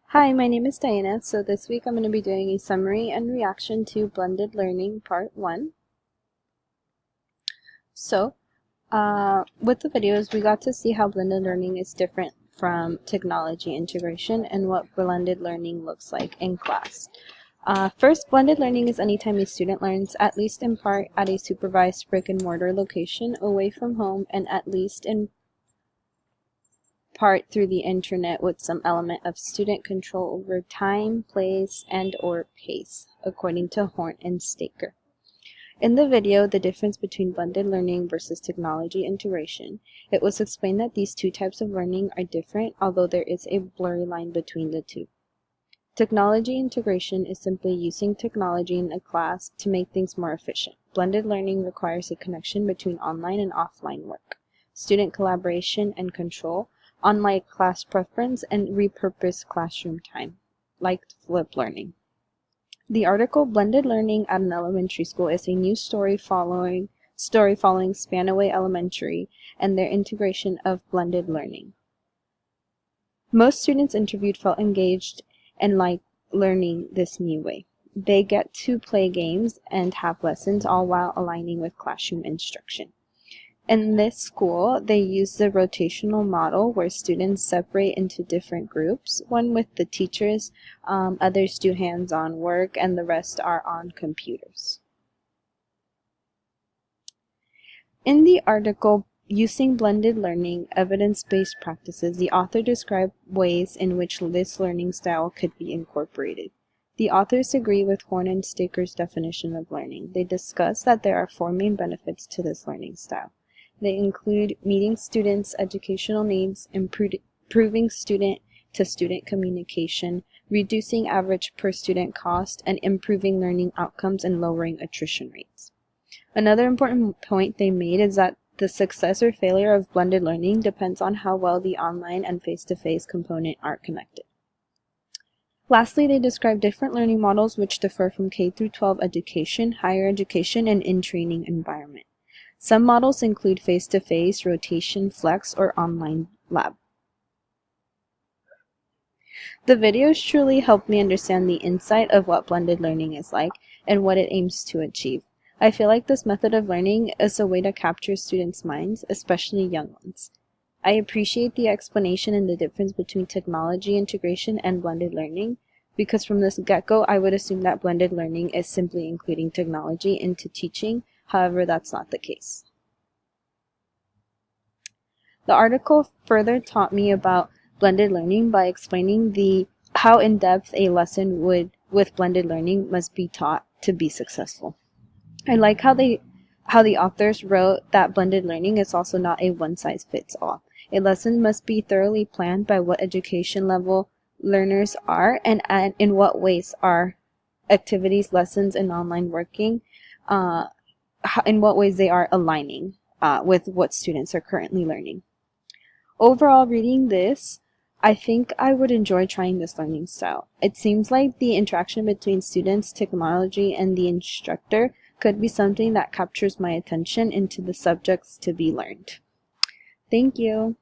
Hi, my name is Diana. So this week I'm going to be doing a summary and reaction to Blended Learning Part 1. So with the videos, we got to see how blended learning is different from technology integration and what blended learning looks like in class. First, blended learning is anytime a student learns, at least in part, at a supervised brick-and-mortar location away from home and at least in part through the internet with some element of student control over time, place, and/or pace, according to Horn and Staker. In the video, The Difference Between Blended Learning versus Technology Integration, it was explained that these two types of learning are different, although there is a blurry line between the two. Technology integration is simply using technology in a class to make things more efficient. Blended learning requires a connection between online and offline work, student collaboration and control, online class preference, and repurposed classroom time, like flipped learning. The article Blended Learning at an Elementary School is a new story following Spanaway Elementary and their integration of blended learning. Most students interviewed felt engaged and liked learning this new way. They get to play games and have lessons, all while aligning with classroom instruction. In this school, they use the rotational model where students separate into different groups, one with the teachers, others do hands-on work, and the rest are on computers. In the article, Using Blended Learning, Evidence-Based Practices, the author described ways in which this learning style could be incorporated. The authors agree with Horn and Staker's definition of learning. They discuss that there are 4 main benefits to this learning style. They include meeting students' educational needs, improving student-to-student communication, reducing average per-student cost, and improving learning outcomes and lowering attrition rates. Another important point they made is that the success or failure of blended learning depends on how well the online and face-to-face component are connected. Lastly, they describe different learning models which differ from K-12 education, higher education, and in-training environment. Some models include face-to-face, rotation, flex, or online lab. The videos truly helped me understand the insight of what blended learning is like and what it aims to achieve. I feel like this method of learning is a way to capture students' minds, especially young ones. I appreciate the explanation and the difference between technology integration and blended learning, because from this get-go, I would assume that blended learning is simply including technology into teaching. However, that's not the case. The article further taught me about blended learning by explaining how in-depth a lesson with blended learning must be taught to be successful. I like how the authors wrote that blended learning is also not a one-size-fits-all. A lesson must be thoroughly planned by what education level learners are and in what ways are activities, lessons, and online working, in what ways they are aligning with what students are currently learning. Overall, reading this, I think I would enjoy trying this learning style. It seems like the interaction between students, technology, and the instructor could be something that captures my attention into the subjects to be learned. Thank you.